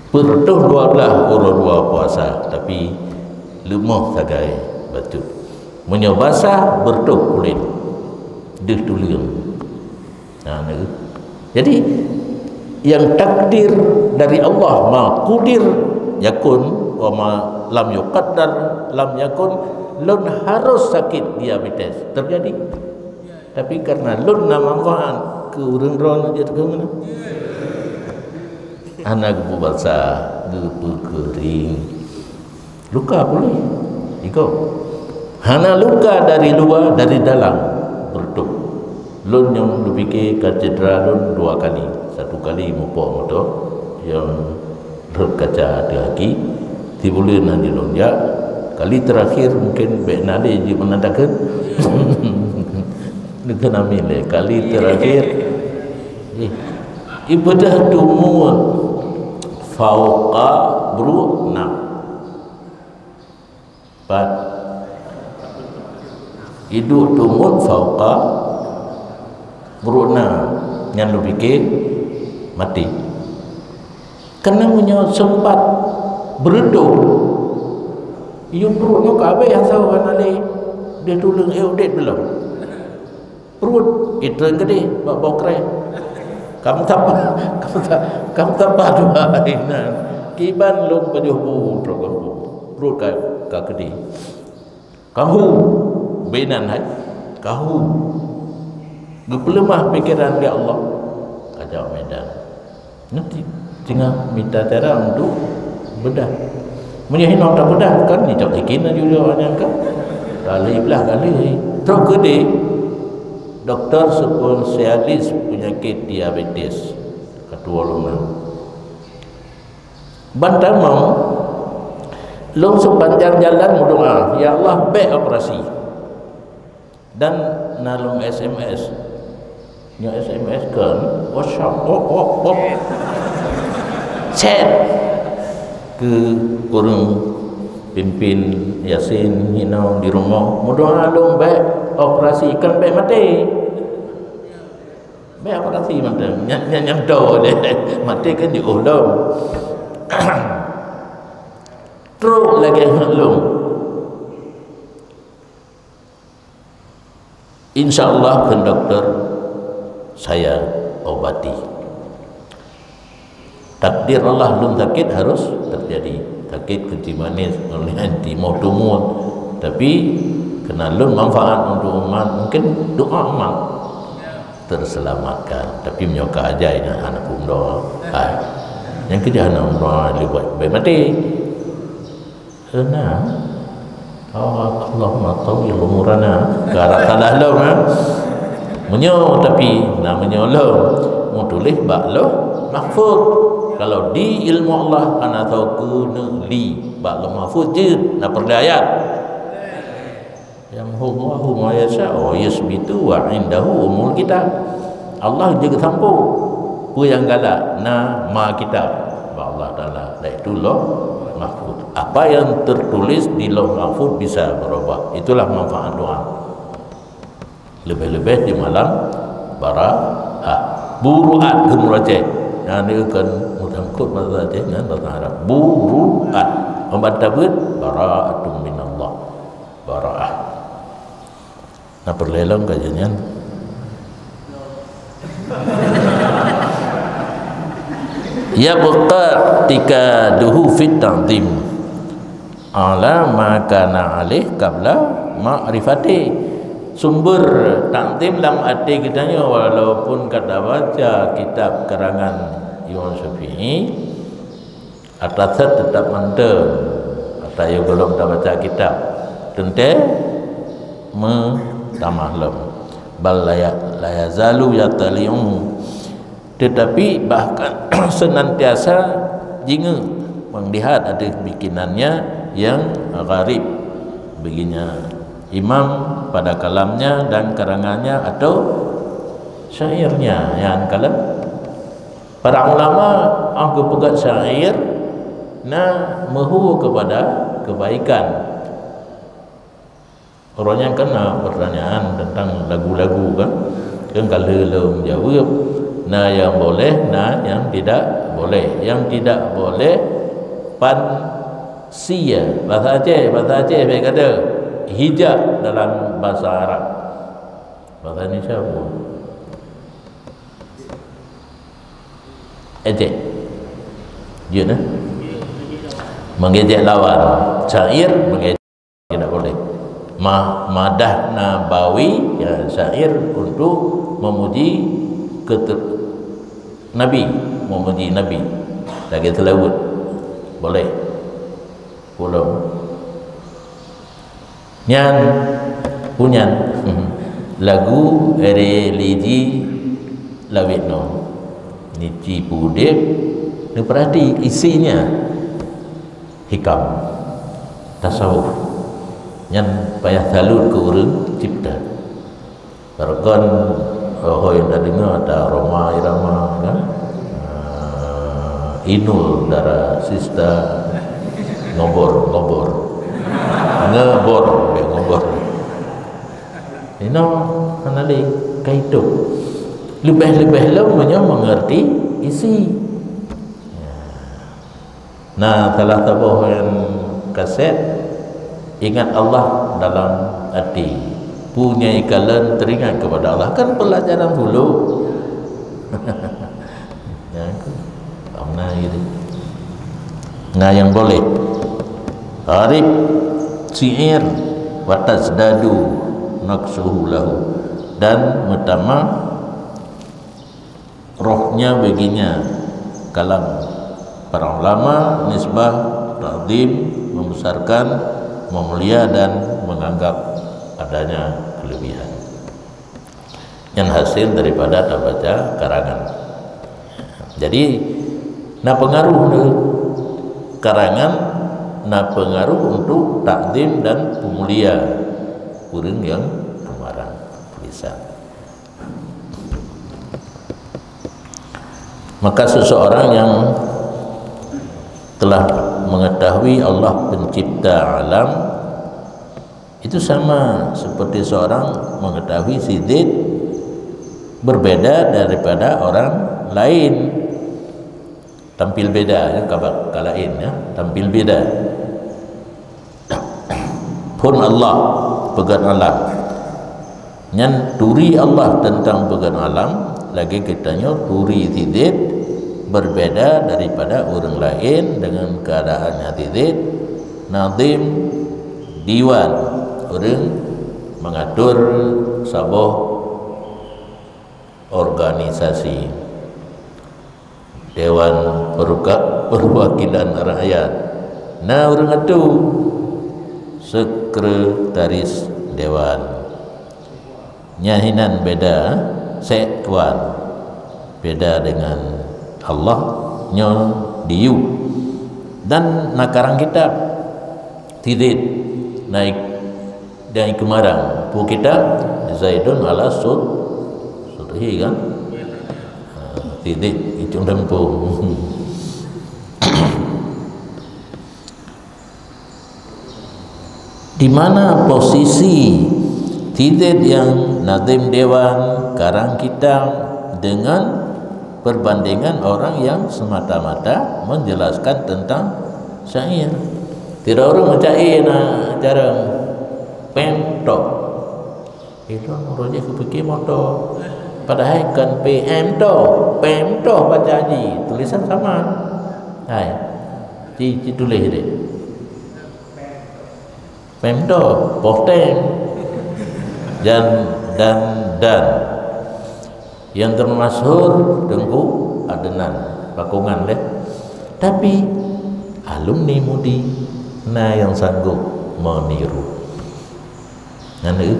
pertuh 12 orang 2 puasa tapi lemah sagai batu. Munyo basah bertuk kulit. Deh tuliung. Nah, ni. Jadi yang takdir dari Allah ma qudir yakun wa ma lam yuqaddar lam yakun, lun harus sakit diabetes terjadi. Tapi karena lun na manfaat ke urang ron aja tu mana? Anak basah, gepu kering. Luka boleh. Iko. Hana luka dari luar, dari dalam bertuk. Lun yang lu fikir cedera lun 2 kali. 1 kali mupok motor yang rot kaca ada lagi. Tibulan nanti lun ya. Kali terakhir mungkin baik nade je menandakan. Dengan amile kali terakhir ibadah dumun fauqa bruna pat hidup dumun fauqa bruna yang lu fikir mati kena punya sempat beredup you perutnya kabeh asal wanale dia tulung update belum perut itu yang gede bawa keren kamu tak dua inan kiban lung pajuh perut ka gede kamu benan hai kamu gepelemah pikiran dia Allah kajak medan nanti tinggal minta tera untuk bedah menyahin tak bedah kan ni tak ikin juga orang kan kali belah kali terus gede. Doktor spesialis penyakit diabetes kedua luna bantah mau long sepanjang jalan berdoa ya Allah baik operasi dan nalung SMS nya SMS kan WhatsApp chat ke kurung pimpin Yasin hinau di rumah berdoa long baik operasi kan baik mati baik operasi mati yang do deh mati kan diulang terus lagi maklum insyaallah kan dokter saya obati takdir Allah belum sakit harus terjadi sakit kunci manis oleh anti mau tumor tapi kena lun manfaat untuk umat mungkin doa umat terselamatkan tapi menyoka aja ini anak umroh yang kerja anak umroh dibuat baik mati kena Allahumma tawil umurana ke arah tanah lom menyo tapi namanya lom mau tulis bak lo mahfud kalau di ilmu Allah ana tahu kuna li bak lo mahfud je nak perdayat yang Allahu ma yasha wa yasbitu wa indahu umul kitab. Allah jaga sampu apa yang galak na ma kitab Allah taala itu loh mahfuz. Apa yang tertulis di lauh mahfuz bisa berubah. Itulah manfaat doa. Lebih-lebih di malam baraah buruat gemuraja yang diakan mutangkut bahasa Aceh dengan bahasa Arab buruat membantah bara'atun minallah baraah. Nah perlelang kajiannya ya buqa tika duhu fit ta'zim ala ma kana alih qabla ma'rifati sumber ta'zim dalam arti kitanya walaupun kata baca kitab karangan Imam Syafi'i atas tetap mantap atau yang belum baca kitab tentu tamahlam bal la yazalu yatali'u tetapi bahkan senantiasa jingga melihat ada bikinannya yang gharib begininya imam pada kalamnya dan karangannya atau syairnya yang kalam para ulama aku pegang syair na mahu kepada kebaikan. Orang yang kena pertanyaan tentang lagu-lagu kan kalau menjawab nah yang boleh nah yang tidak boleh. Yang tidak boleh pan sia bahasa Aceh mereka ada hijab dalam bahasa Arab. Bahasa Indonesia apa? Ejek. Ya nah. Mengejek lawan. Syair mengejek tidak boleh. Madah nabawi ya syair untuk memuji Nabi, memuji Nabi. Lagi telawud. Boleh. Pulau. Nyan punyan lagu religi lawitno. Niji pudip ni perhati isinya hikam tasawuf yang payah talud ke urang cipta barokon hoi dah dengar ada Roma Irama kan Inul Dara Sista ngobor ini kanali kaitu lebih-lebih lamanya mengerti isi. Nah, salah tabuh yang kaset ingat Allah dalam hati, punya ikalan teringat kepada Allah, kan pelajaran dulu. Ya, mana gitu. Nah, yang boleh arif syair wa tazdadu naqsuhu lahu, dan pertama rohnya baginya kalam para ulama nisbah ta'zim, membesarkan, memulia dan menganggap adanya kelebihan yang hasil daripada baca karangan. Jadi na pengaruh karangan, na pengaruh untuk ta'zim dan pemulia urang yang kemaran tulisan. Maka seseorang yang telah mengetahui Allah pencipta alam itu sama seperti seorang mengetahui sidit berbeda daripada orang lain, tampil beda ya, kalain ya, tampil beda. Pun Allah pegang alam nyan turi Allah tentang pegang alam lagi kitanya turi sidit berbeda daripada orang lain dengan keadaannya tidit. Nazim diwan orang mengatur sebuah organisasi dewan perwakilan rakyat. Nah orang itu sekretaris dewan. Nyahinan beda, sekwan beda dengan Allah nya diu dan nakarang kita tidit naik dari kemarang pu kita Zaidun ala sudhi kan tidit itu tempuh. Di mana posisi tidit yang nazim dewan karang kita dengan perbandingan orang yang semata-mata menjelaskan tentang syair. Tidak orang mencair cara pentok itu menurutnya kepikir motor padahal kan PM to baca haji tulisan sama hai tulis deh PM to potem dan yang termasyhur Tengku Adenan Pakungan deh. Tapi alumni mudi nah yang sanggup meniru. Nanti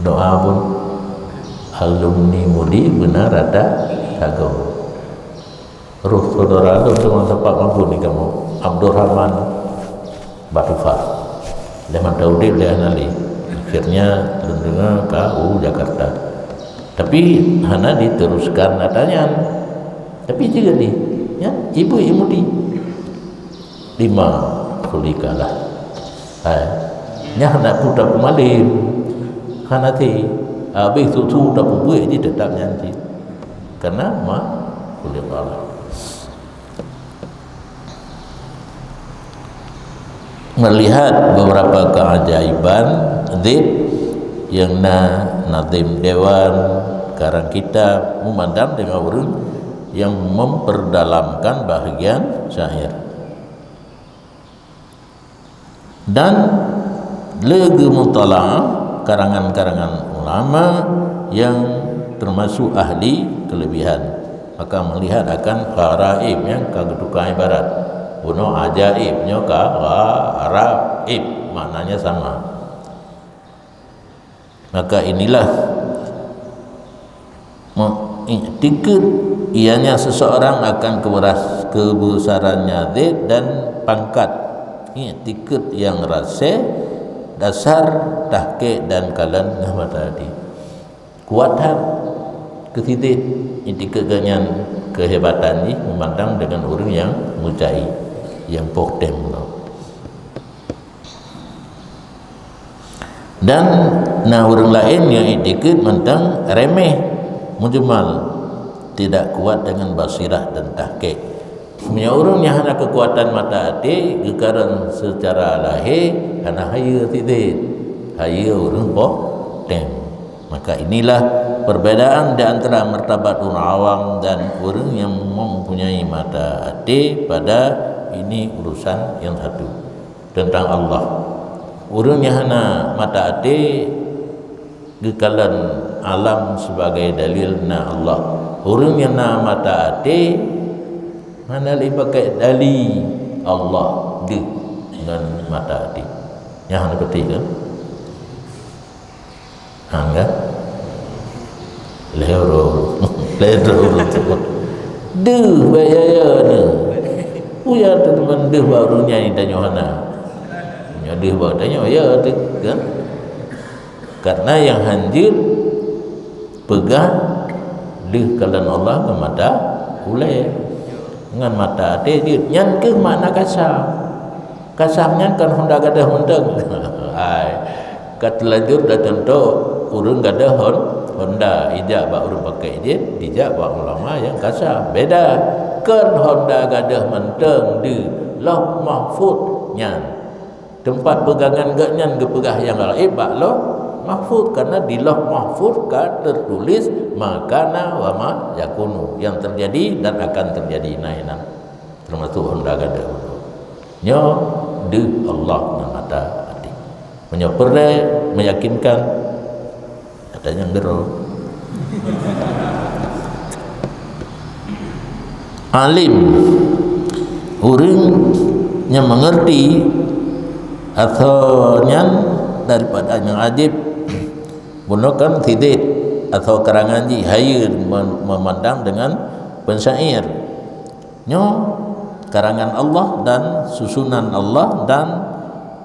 doa pun alumni mudi benar ada sanggup. Ruh saudara itu dengan tempat mampu nih kamu Abdurrahman Batufar Leman Daudil dia nali akhirnya dengar KU Jakarta. Tapi hana diteruskan adanya. Tapi juga nih, ya ibu di 5 kulikalah. Nya hana putra pemalim, hana ti habis tu dah buat dia tetap nyanyi. Karena kulikalah. melihat beberapa keajaiban zat yang nazim dewan karang kita memandang dengan orang yang memperdalamkan bahagian syair dan lagi mutalaah karangan-karangan ulama yang termasuk ahli kelebihan, maka melihat akan gharaibnya kedudukan ibarat buno ajaibnya gharaib maknanya sama. Maka inilah iktikad ianya seseorang akan kebesarannya zat dan pangkat, iktikad yang rasa dasar tahqiq dan kalan nama tadi kuatan ketidik iktikad dengan kehebatan ini memandang dengan orang yang mujai yang pokdem dan orang lain yang iktikad mentang remeh mujmal tidak kuat dengan basirah dan tahqiq. Punya orang yang hanya kekuatan mata hati gekaran secara lahir hanya haya tidak haya orang pokdem. Maka inilah perbedaan di antara martabat orang awam dan orang yang mempunyai mata hati pada ini urusan yang satu tentang Allah. Orang yang hanya mata hati gekalan alam sebagai dalil na Allah. Orang yang na mata hati mana lagi pakai dalil Allah dengan mata hati. Yang hanya ketiga enggak lero deh bayarnya punya teman deh baru nyanyi tanya hana punya deh baru tanya ya deh kan karena yang hanjir pegang deh kalan Allah ke mata ulai dengan mata hati dia nyan ke makna kasarnya kan honda gadah mendeng ai katlanjur dah tentu urang gadah honda ijak ba urang pakai je dijak ba ulama yang kasar beda kan honda gadah menteng di lauh mahfuz nyan tempat pegangan gak nyan gepegah yang gaib ba lauh mahfuz karena di lauh mahfuz ka tertulis makana wa ma yakunu yang terjadi dan akan terjadi nainan termasuk honda gadah nyo de Allah na mata hati menyopere meyakinkan adanya gero alim orang yang mengerti atau nyan daripada yang ajib gunakan tidit atau karangan ji hayir memandang dengan pensyair nyo karangan Allah dan susunan Allah dan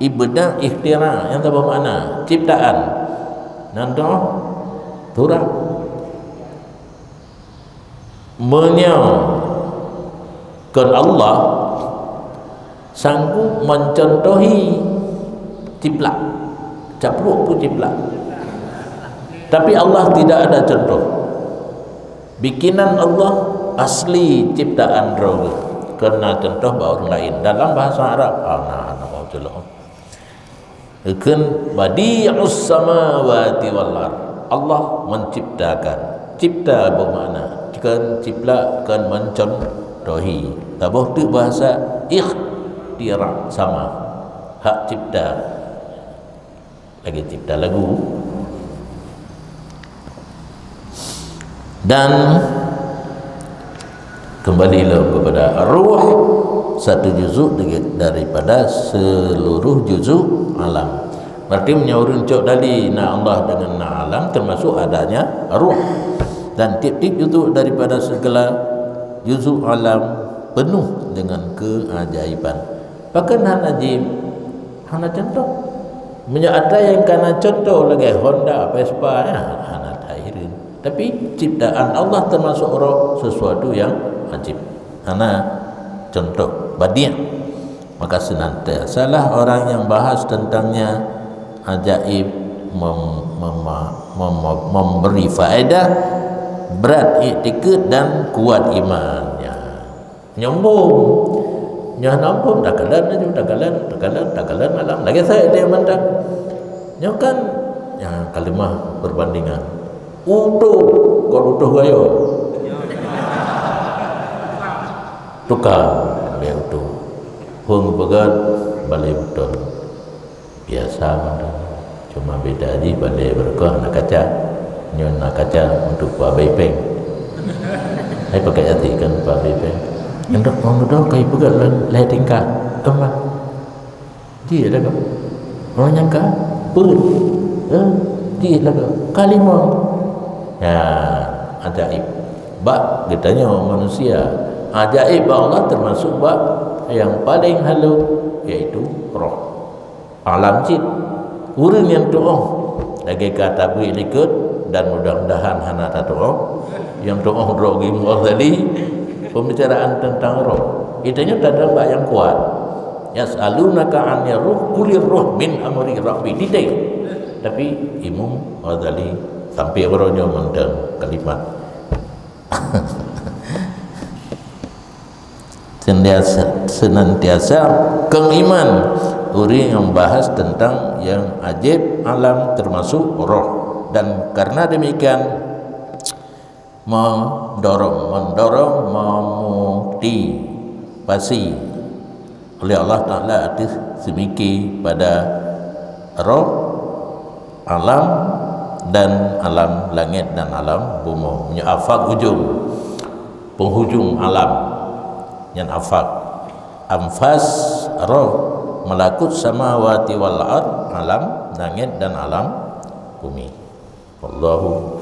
ibadah ikhtira yang apa makna ciptaan nanti turah menyakan Allah sanggup mencontohi ciplak capluk pun ciplak tapi Allah tidak ada contoh bikinan Allah asli ciptaan roh kena contoh orang lain dalam bahasa Arab kan badi'us samawati wal ard Allah menciptakan cipta bermakna kan cipta kan mencontohi tabuh tu bahasa ikhtira sama hak cipta lagi cipta lagu dan kembalilah kepada ruh satu juzuk daripada seluruh juzuk alam. Berarti menyaurun cok dari na Allah dengan na alam termasuk adanya ruh dan tiap-tiap juzuk daripada segala juzuk alam penuh dengan keajaiban. Bahkan hana ajib hana contoh ada yang kena contoh lagi Honda Vespa hana tairin tapi ciptaan Allah termasuk roh sesuatu yang ajib hana contoh badi' maka senantiasalah orang yang bahas tentangnya ajaib memberi faedah berat iktikad dan kuat imannya nya nampum dakalan alam lagi saya dia mentang nya kan ya kalimah perbandingan utuh kalau utuh gayo tukar dia utuh hung begat balai betul biasa mentang cuma beda aja balai berkah nak kaca nyon nak kaca untuk Pak Bepeng saya pakai hati kan Pak Bepeng yang dah orang dah kai pegat lai tingkat emang dia dah kau orang nyangka pun dia lah kau kalimah ya ajaib bak kitanya manusia ajaib Allah termasuk bak yang paling halu yaitu roh alam jin urang yang doa lagi kata beri likut dan mudah-mudahan hana doa yang doa rogi mual tadi pembicaraan tentang roh itanya ada bak yang kuat yas'alunaka 'anil ruh qulir ruh min amri rabbi didik tapi Imam Ghazali sampai orangnya mendeng kalimat senantiasa keng iman orang yang bahas tentang yang ajaib alam termasuk roh dan karena demikian mendorong memotivasi oleh Allah Ta'ala atas semiki pada roh alam dan alam langit dan alam bumi afak ujung penghujung alam yang afak anfas roh malakut samawati wal ard alam langit dan alam bumi wallahu